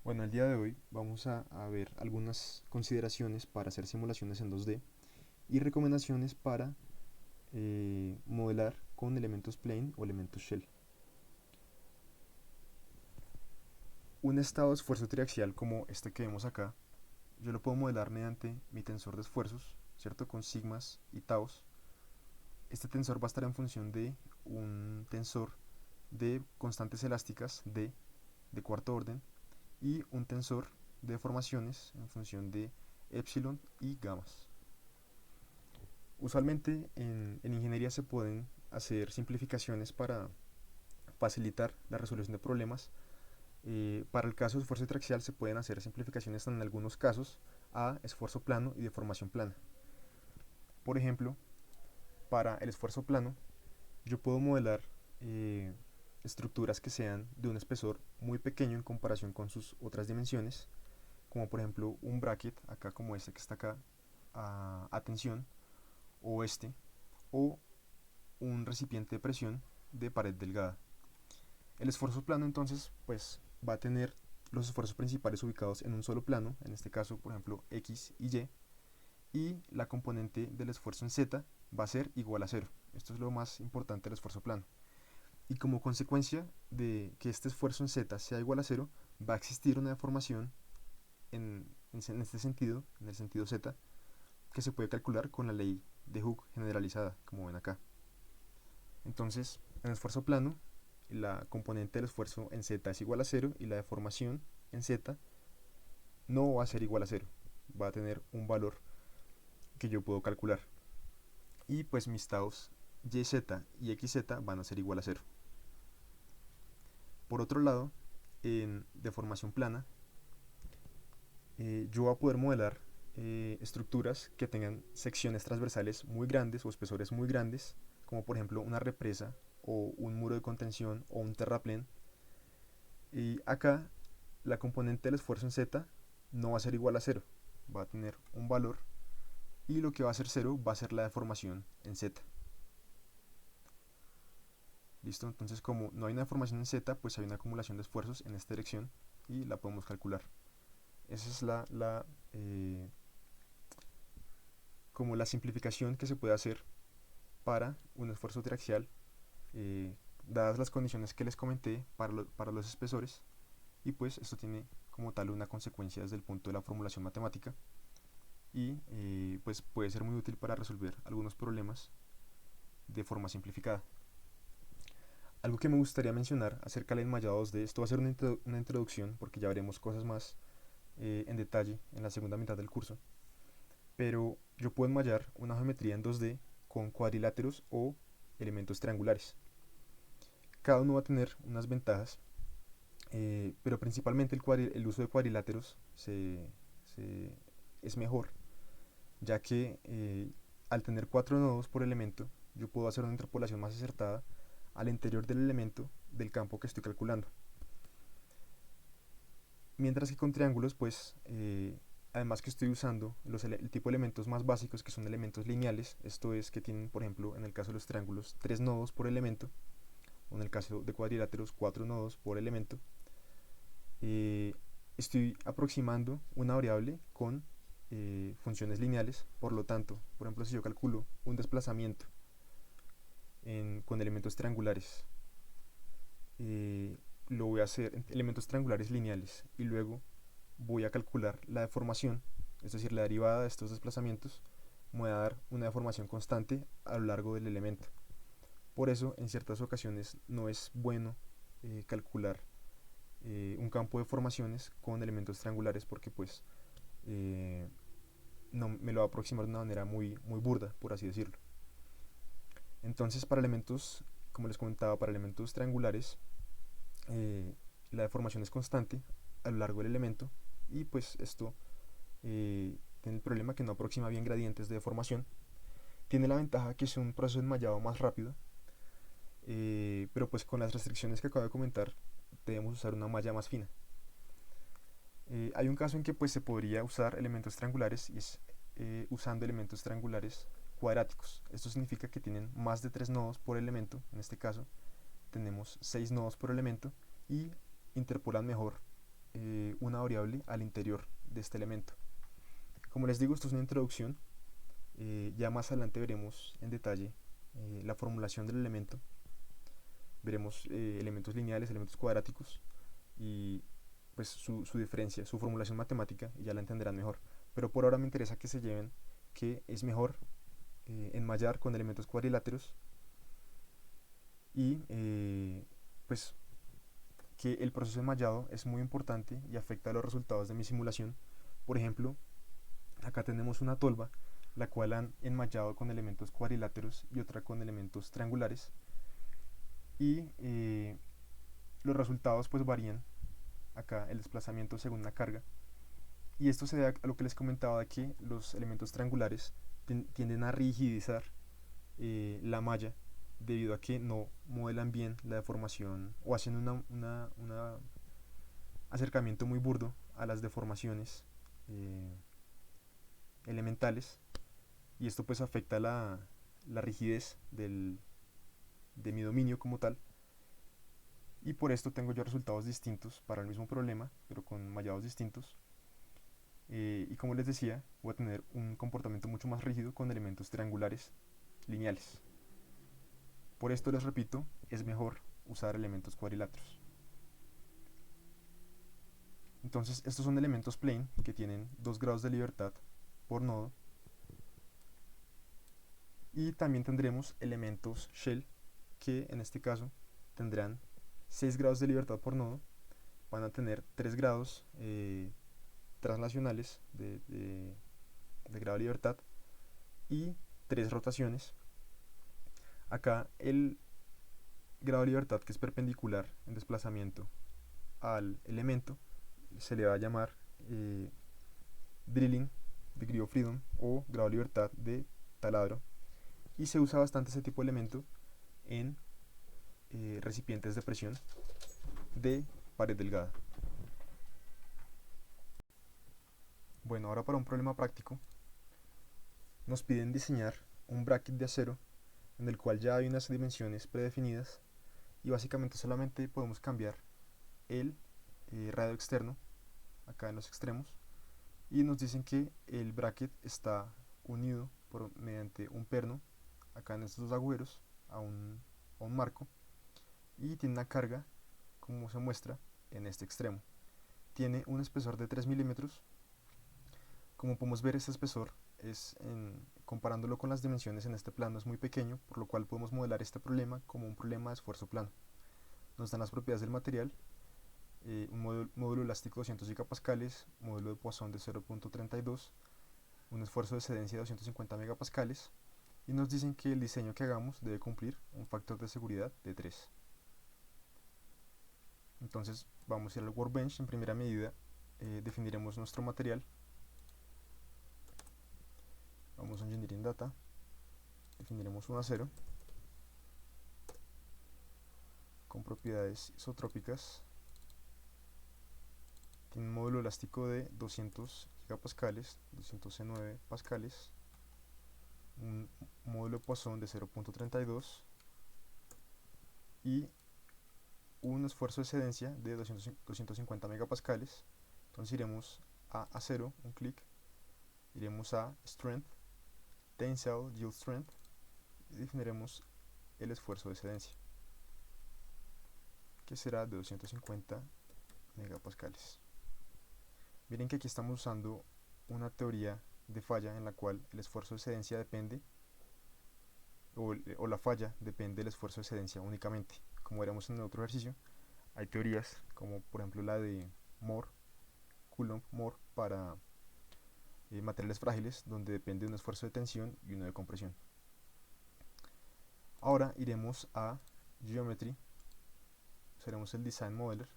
Bueno, el día de hoy vamos a ver algunas consideraciones para hacer simulaciones en 2D y recomendaciones para modelar con elementos plane o elementos shell. Un estado de esfuerzo triaxial como este que vemos acá, yo lo puedo modelar mediante mi tensor de esfuerzos, ¿cierto? Con sigmas y taus. Este tensor va a estar en función de un tensor de constantes elásticas de cuarto orden y un tensor de deformaciones en función de epsilon y gamas. Usualmente en ingeniería se pueden hacer simplificaciones para facilitar la resolución de problemas. Para el caso de esfuerzo traxial se pueden hacer simplificaciones en algunos casos a esfuerzo plano y deformación plana. Por ejemplo, para el esfuerzo plano, yo puedo modelar eh, estructuras que sean de un espesor muy pequeño en comparación con sus otras dimensiones, como por ejemplo un bracket, acá como este que está acá, a tensión, o este, o un recipiente de presión de pared delgada. El esfuerzo plano entonces pues va a tener los esfuerzos principales ubicados en un solo plano, en este caso por ejemplo X y la componente del esfuerzo en Z va a ser igual a cero. Esto es lo más importante del esfuerzo plano. Y como consecuencia de que este esfuerzo en Z sea igual a cero, va a existir una deformación en este sentido, en el sentido Z, que se puede calcular con la ley de Hooke generalizada, como ven acá. Entonces, en el esfuerzo plano, la componente del esfuerzo en Z es igual a cero y la deformación en Z no va a ser igual a cero. Va a tener un valor que yo puedo calcular. Y pues mis taus YZ y XZ van a ser igual a cero. Por otro lado, en deformación plana, yo voy a poder modelar estructuras que tengan secciones transversales muy grandes o espesores muy grandes, como por ejemplo una represa o un muro de contención o un terraplén. Y acá la componente del esfuerzo en Z no va a ser igual a cero, va a tener un valor y lo que va a ser cero va a ser la deformación en Z. ¿Listo? Entonces como no hay una deformación en Z, pues hay una acumulación de esfuerzos en esta dirección y la podemos calcular. Esa es como la simplificación que se puede hacer para un esfuerzo triaxial, eh, dadas las condiciones que les comenté para los espesores, y pues esto tiene como tal una consecuencia desde el punto de la formulación matemática y pues puede ser muy útil para resolver algunos problemas de forma simplificada. Algo que me gustaría mencionar acerca del enmayado 2D, esto va a ser una introducción porque ya veremos cosas más en detalle en la segunda mitad del curso, pero yo puedo enmayar una geometría en 2D con cuadriláteros o elementos triangulares. Cada uno va a tener unas ventajas, pero principalmente el uso de cuadriláteros es mejor, ya que al tener 4 nodos por elemento, yo puedo hacer una interpolación más acertada al interior del elemento del campo que estoy calculando. Mientras que con triángulos, pues, además que estoy usando el tipo de elementos más básicos, que son elementos lineales, esto es que tienen, por ejemplo, en el caso de los triángulos, 3 nodos por elemento, o en el caso de cuadriláteros, 4 nodos por elemento, eh, estoy aproximando una variable con funciones lineales. Por lo tanto, por ejemplo, si yo calculo un desplazamiento con elementos triangulares, eh, lo voy a hacer en elementos triangulares lineales y luego voy a calcular la deformación, es decir, la derivada de estos desplazamientos, me voy a dar una deformación constante a lo largo del elemento. Por eso, en ciertas ocasiones no es bueno calcular un campo de formaciones con elementos triangulares porque pues eh, no me lo va a aproximar de una manera muy burda, por así decirlo. Entonces, para elementos, como les comentaba, para elementos triangulares, eh, la deformación es constante a lo largo del elemento y pues esto tiene el problema que no aproxima bien gradientes de deformación. Tiene la ventaja que es un proceso de enmayado más rápido, pero pues con las restricciones que acabo de comentar debemos usar una malla más fina. Hay un caso en que pues se podría usar elementos triangulares y es usando elementos triangulares cuadráticos. Esto significa que tienen más de 3 nodos por elemento. En este caso tenemos 6 nodos por elemento y interpolan mejor una variable al interior de este elemento. Como les digo, esto es una introducción. Ya más adelante veremos en detalle la formulación del elemento. Veremos elementos lineales, elementos cuadráticos y pues su diferencia, su formulación matemática, y ya la entenderán mejor. Pero por ahora me interesa que se lleven que es mejor enmallar con elementos cuadriláteros y pues que el proceso de enmallado es muy importante y afecta a los resultados de mi simulación. Por ejemplo, acá tenemos una tolva la cual han enmallado con elementos cuadriláteros y otra con elementos triangulares, y los resultados pues varían acá el desplazamiento según la carga, y esto se debe a lo que les comentaba de que los elementos triangulares tienden a rigidizar la malla debido a que no modelan bien la deformación o hacen un acercamiento muy burdo a las deformaciones elementales, y esto pues afecta la rigidez de mi dominio como tal, y por esto tengo yo resultados distintos para el mismo problema pero con mallados distintos. Y como les decía, voy a tener un comportamiento mucho más rígido con elementos triangulares lineales. Por esto les repito, es mejor usar elementos cuadriláteros. Entonces estos son elementos plane que tienen 2 grados de libertad por nodo, y también tendremos elementos shell que en este caso tendrán 6 grados de libertad por nodo, van a tener 3 grados translacionales de grado de libertad y 3 rotaciones. Acá el grado de libertad que es perpendicular en desplazamiento al elemento se le va a llamar drilling degree of freedom o grado de libertad de taladro, y se usa bastante ese tipo de elemento en recipientes de presión de pared delgada. Bueno, ahora para un problema práctico nos piden diseñar un bracket de acero en el cual ya hay unas dimensiones predefinidas, y básicamente solamente podemos cambiar el radio externo acá en los extremos, y nos dicen que el bracket está unido mediante un perno acá en estos dos agujeros a un marco, y tiene una carga como se muestra en este extremo. Tiene un espesor de 3 milímetros. Como podemos ver, este espesor comparándolo con las dimensiones en este plano es muy pequeño, por lo cual podemos modelar este problema como un problema de esfuerzo plano. Nos dan las propiedades del material, un módulo elástico de 200 gigapascales, módulo de Poisson de 0.32, un esfuerzo de excedencia de 250 megapascales, y nos dicen que el diseño que hagamos debe cumplir un factor de seguridad de 3. Entonces vamos a ir al workbench. En primera medida definiremos nuestro material. Vamos a Engineering Data, definiremos un acero con propiedades isotrópicas. Tiene un módulo elástico de 200 gigapascales, 209 pascales, un módulo Poisson de 0.32 y un esfuerzo de excedencia de 250 megapascales. Entonces iremos a acero, un clic, iremos a Strength, Tensile Yield Strength, y definiremos el esfuerzo de excedencia, que será de 250 megapascales. Miren que aquí estamos usando una teoría de falla en la cual el esfuerzo de excedencia depende, o la falla depende del esfuerzo de excedencia únicamente. Como veremos en el otro ejercicio, hay teorías como por ejemplo la de Moore, Coulomb Moore, para materiales frágiles, donde depende de un esfuerzo de tensión y uno de compresión. Ahora iremos a Geometry, usaremos el Design Modeler.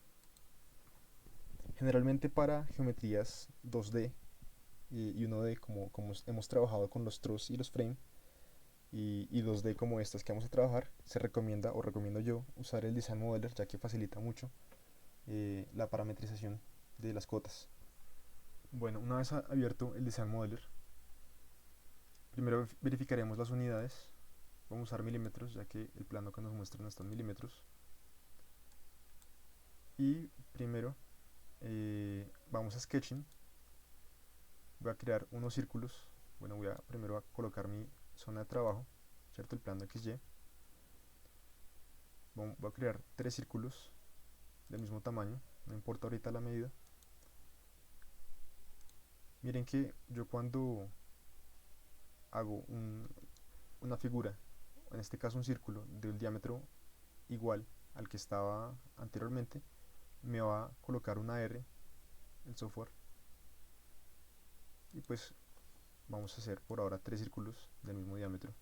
Generalmente para geometrías 2D y 1D, como hemos trabajado con los truss y los frame, y 2D como estas que vamos a trabajar, se recomienda, o recomiendo yo, usar el Design Modeler, ya que facilita mucho la parametrización de las cotas. Bueno, una vez abierto el Design Modeler, primero verificaremos las unidades. Vamos a usar milímetros, ya que el plano que nos muestra no está en milímetros. Y primero vamos a Sketching, voy a crear unos círculos. Bueno, voy a primero a colocar mi zona de trabajo, ¿cierto? El plano XY. Voy a crear 3 círculos del mismo tamaño, no importa ahorita la medida. Miren que yo cuando hago una figura, en este caso un círculo de un diámetro igual al que estaba anteriormente, me va a colocar una R el software, y pues vamos a hacer por ahora 3 círculos del mismo diámetro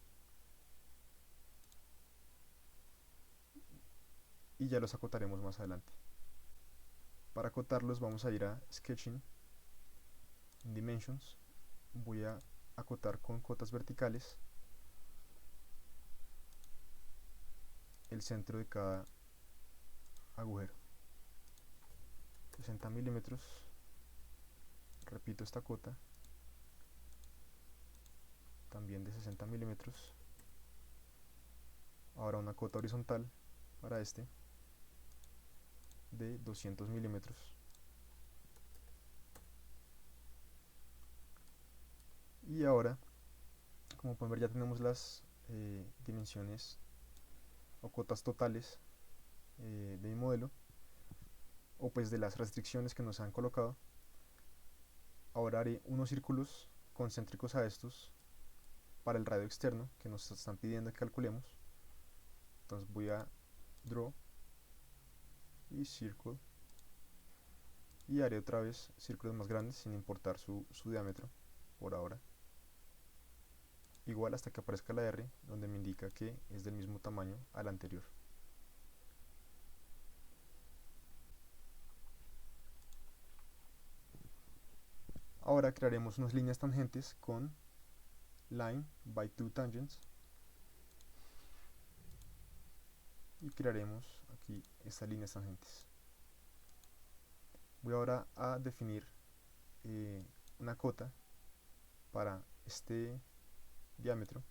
y ya los acotaremos más adelante. Para acotarlos vamos a ir a Sketching, Dimensions, voy a acotar con cotas verticales el centro de cada agujero, 60 milímetros. Repito esta cota, también de 60 milímetros. Ahora una cota horizontal para este de 200 milímetros. Y ahora, como pueden ver, ya tenemos las dimensiones o cotas totales de mi modelo, o pues de las restricciones que nos han colocado. Ahora haré unos círculos concéntricos a estos para el radio externo que nos están pidiendo que calculemos. Entonces voy a Draw y Circle, y haré otra vez círculos más grandes sin importar su diámetro por ahora, igual hasta que aparezca la R, donde me indica que es del mismo tamaño al anterior. Ahora crearemos unas líneas tangentes con Line by 2 tangents, y crearemos aquí estas líneas tangentes. Voy ahora a definir una cota para este diámetro.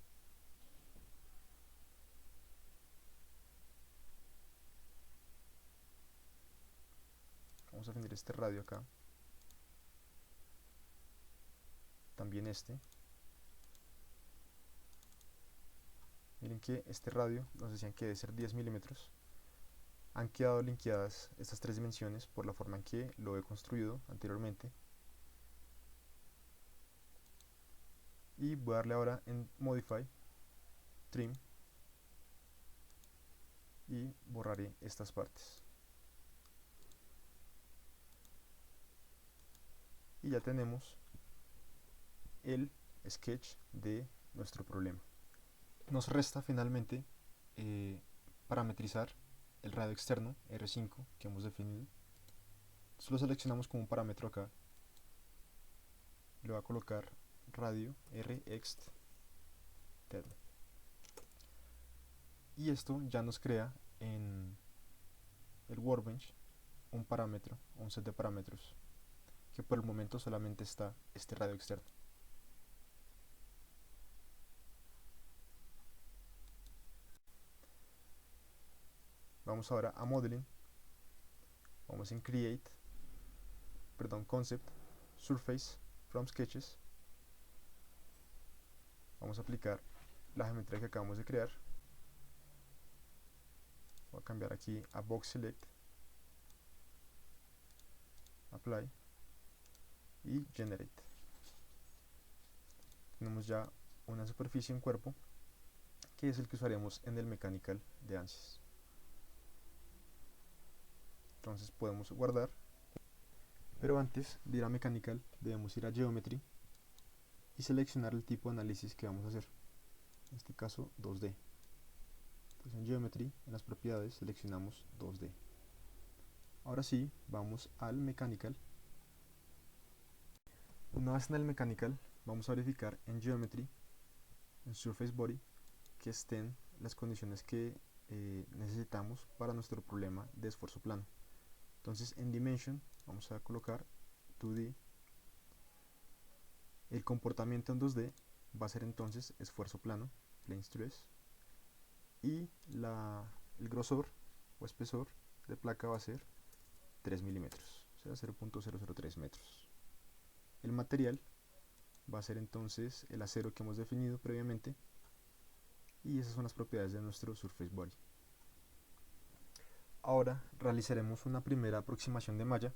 Vamos a definir este radio acá, también este. Miren que este radio nos decían que debe ser 10 milímetros. Han quedado linkeadas estas 3 dimensiones por la forma en que lo he construido anteriormente. Y voy a darle ahora en Modify, Trim, y borraré estas partes. Y ya tenemos el sketch de nuestro problema. Nos resta finalmente parametrizar el radio externo R5 que hemos definido. Lo seleccionamos como un parámetro acá. Le voy a colocar radio Rextern, y esto ya nos crea en el Workbench un parámetro, un set de parámetros, que por el momento solamente está este radio externo. Vamos ahora a Modeling, vamos en Concept, Surface, From Sketches, vamos a aplicar la geometría que acabamos de crear. Voy a cambiar aquí a Box Select, Apply y Generate. Tenemos ya una superficie en cuerpo, que es el que usaremos en el Mechanical de ANSYS. Entonces podemos guardar, pero antes de ir a Mechanical debemos ir a Geometry y seleccionar el tipo de análisis que vamos a hacer, en este caso 2D. Entonces en Geometry, en las propiedades, seleccionamos 2D. Ahora sí, vamos al Mechanical. Una vez en el Mechanical, vamos a verificar en Geometry, en Surface Body, que estén las condiciones que necesitamos para nuestro problema de esfuerzo plano. Entonces en Dimension vamos a colocar 2D. El comportamiento en 2D va a ser entonces esfuerzo plano, Plane Stress, y el grosor o espesor de placa va a ser 3 milímetros, sea 0.003 metros. El material va a ser entonces el acero que hemos definido previamente, y esas son las propiedades de nuestro Surface Body. Ahora realizaremos una primera aproximación de malla,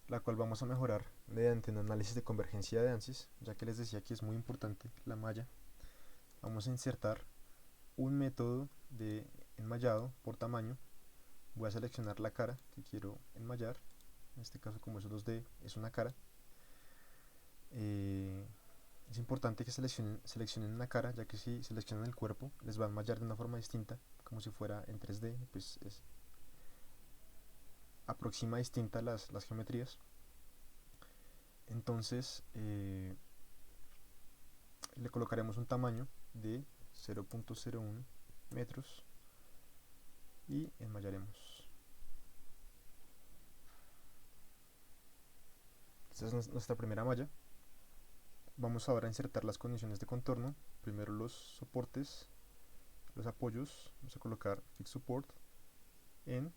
la cual vamos a mejorar mediante un análisis de convergencia de ANSYS, ya que les decía que es muy importante la malla. Vamos a insertar un método de enmallado por tamaño. Voy a seleccionar la cara que quiero enmallar, en este caso como es 2D es una cara. Es importante que seleccionen una cara, ya que si seleccionan el cuerpo les va a enmallar de una forma distinta, como si fuera en 3D, pues aproxima distinta las geometrías. Entonces le colocaremos un tamaño de 0.01 metros y enmallaremos. Esta es nuestra primera malla. Vamos ahora a insertar las condiciones de contorno. Primero los soportes, los apoyos. Vamos a colocar Fix Support en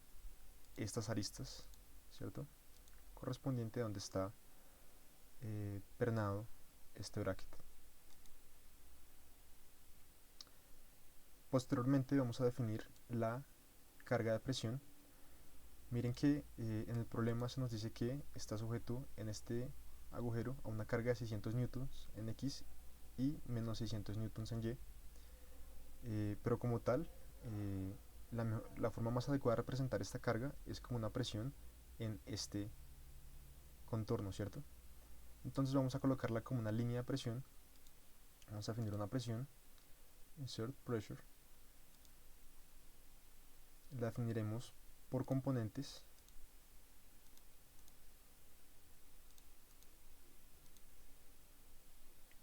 estas aristas, ¿cierto? Correspondiente a donde está pernado este bracket. Posteriormente vamos a definir la carga de presión. Miren que en el problema se nos dice que está sujeto en este agujero a una carga de 600 newtons en X y menos 600 newtons en Y. Pero como tal, la forma más adecuada de representar esta carga es como una presión en este contorno, ¿cierto? Entonces vamos a colocarla como una línea de presión. Vamos a definir una presión, Insert Pressure. La definiremos por componentes.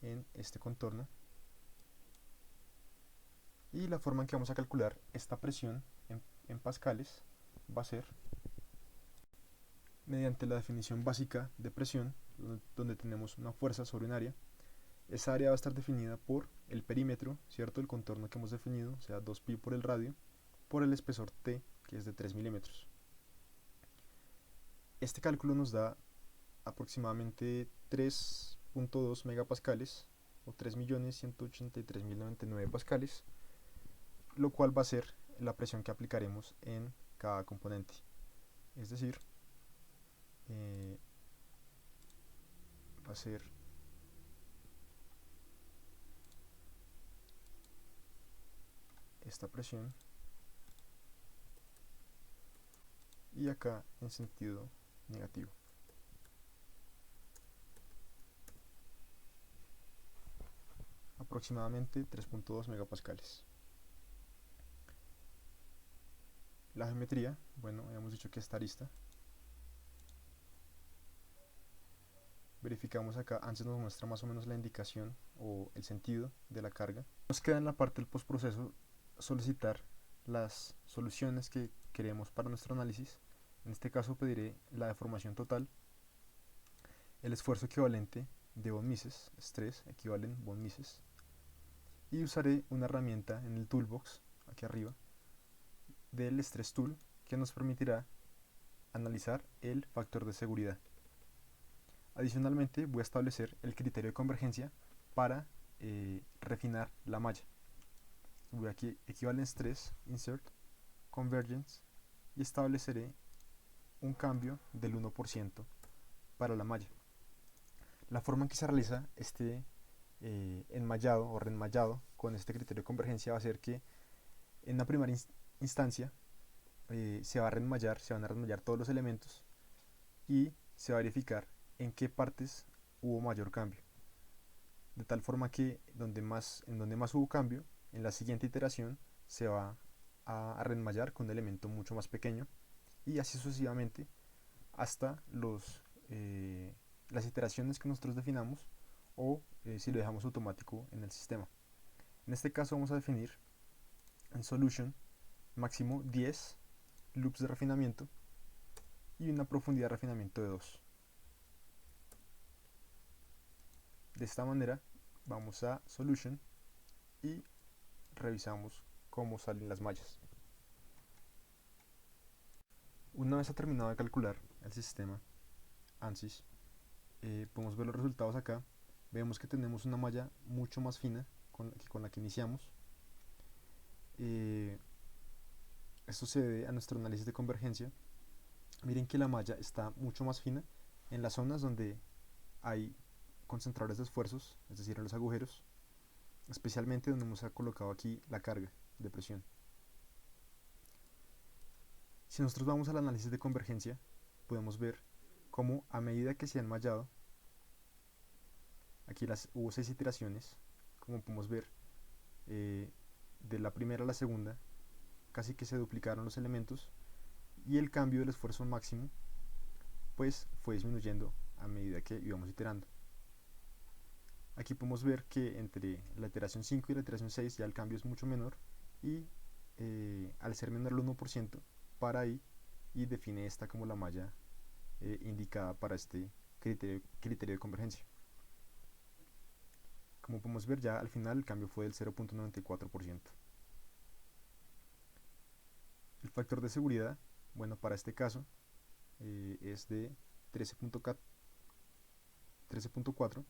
En este contorno, y la forma en que vamos a calcular esta presión en pascales va a ser mediante la definición básica de presión, donde tenemos una fuerza sobre un área. Esa área va a estar definida por el perímetro, ¿cierto? El contorno que hemos definido, o sea 2pi por el radio, por el espesor T, que es de 3 milímetros. Este cálculo nos da aproximadamente 3.2 megapascales o 3.183.099 pascales, lo cual va a ser la presión que aplicaremos en cada componente. Es decir, va a ser esta presión, y acá en sentido negativo. Aproximadamente 3.2 megapascales. La geometría, bueno, habíamos dicho que esta arista. Verificamos acá, antes nos muestra más o menos la indicación o el sentido de la carga. Nos queda en la parte del postproceso solicitar las soluciones que queremos para nuestro análisis. En este caso pediré la deformación total, el esfuerzo equivalente de von Mises, estrés equivalen von Mises, y usaré una herramienta en el toolbox aquí arriba del Stress Tool que nos permitirá analizar el factor de seguridad. Adicionalmente voy a establecer el criterio de convergencia para refinar la malla. Voy aquí Equivalence Stress, Insert, Convergence, y estableceré un cambio del 1% para la malla. La forma en que se realiza este enmallado o reenmallado con este criterio de convergencia va a ser que en la primera instancia se van a reenmallar todos los elementos y se va a verificar en qué partes hubo mayor cambio, de tal forma que en donde más hubo cambio, en la siguiente iteración se va a reenmallar con un elemento mucho más pequeño, y así sucesivamente hasta las iteraciones que nosotros definamos, o si lo dejamos automático en el sistema. En este caso vamos a definir en Solution máximo 10 loops de refinamiento y una profundidad de refinamiento de 2. De esta manera vamos a Solution y revisamos cómo salen las mallas. Una vez ha terminado de calcular el sistema, ANSYS, podemos ver los resultados acá. Vemos que tenemos una malla mucho más fina que con la que iniciamos. Esto se debe a nuestro análisis de convergencia. Miren que la malla está mucho más fina en las zonas donde hay concentradores de esfuerzos, es decir, en los agujeros, especialmente donde hemos colocado aquí la carga de presión. Si nosotros vamos al análisis de convergencia, podemos ver cómo a medida que se ha enmallado, aquí hubo 6 iteraciones, como podemos ver, de la primera a la segunda, casi que se duplicaron los elementos y el cambio del esfuerzo máximo pues fue disminuyendo a medida que íbamos iterando. Aquí podemos ver que entre la iteración 5 y la iteración 6 ya el cambio es mucho menor y al ser menor al 1% para ahí y define esta como la malla indicada para este criterio de convergencia. Como podemos ver, ya al final el cambio fue del 0.94%. El factor de seguridad, bueno, para este caso es de 13.4,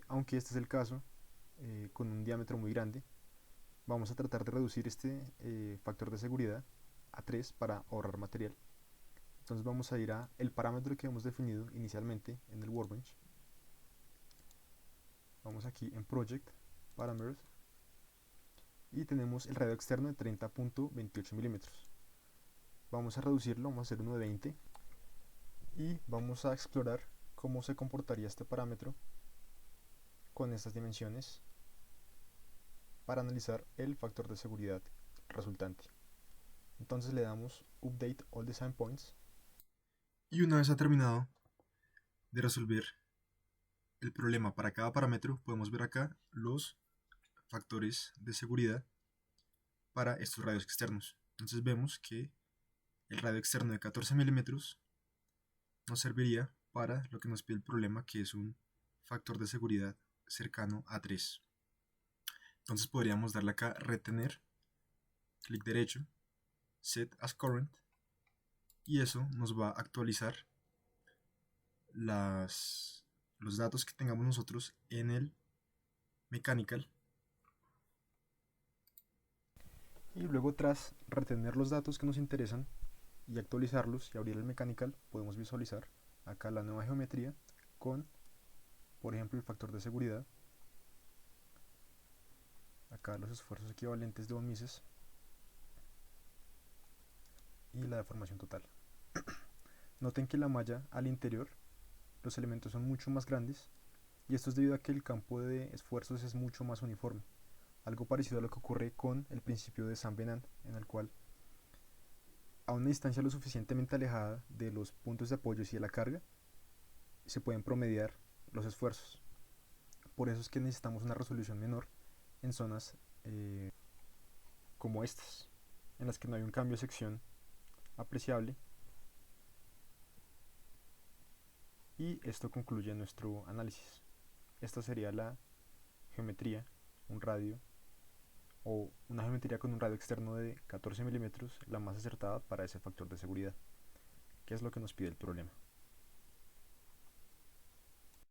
aunque este es el caso con un diámetro muy grande. Vamos a tratar de reducir este factor de seguridad a 3 para ahorrar material. Entonces vamos a ir a el parámetro que hemos definido inicialmente en el Workbench. Vamos aquí en Project, Parameters, y tenemos el radio externo de 30.28 milímetros. Vamos a reducirlo, vamos a hacer uno de 20 y vamos a explorar cómo se comportaría este parámetro con estas dimensiones para analizar el factor de seguridad resultante. Entonces le damos Update All Design Points y una vez ha terminado de resolver el problema para cada parámetro, podemos ver acá los factores de seguridad para estos radios externos. Entonces vemos que el radio externo de 14 milímetros nos serviría para lo que nos pide el problema, que es un factor de seguridad cercano a 3. Entonces podríamos darle acá retener, clic derecho, set as current, y eso nos va a actualizar los datos que tengamos nosotros en el mechanical. Y luego, tras retener los datos que nos interesan y actualizarlos y abrir el mechanical, podemos visualizar acá la nueva geometría con, por ejemplo, el factor de seguridad, acá los esfuerzos equivalentes de von Mises y la deformación total. Noten que la malla al interior, los elementos son mucho más grandes, y esto es debido a que el campo de esfuerzos es mucho más uniforme, algo parecido a lo que ocurre con el principio de Saint-Venant, en el cual a una distancia lo suficientemente alejada de los puntos de apoyo y de la carga se pueden promediar los esfuerzos. Por eso es que necesitamos una resolución menor en zonas como estas, en las que no hay un cambio de sección apreciable. Y esto concluye nuestro análisis. Esta sería la geometría, un radio o una geometría con un radio externo de 14 milímetros, la más acertada para ese factor de seguridad, que es lo que nos pide el problema.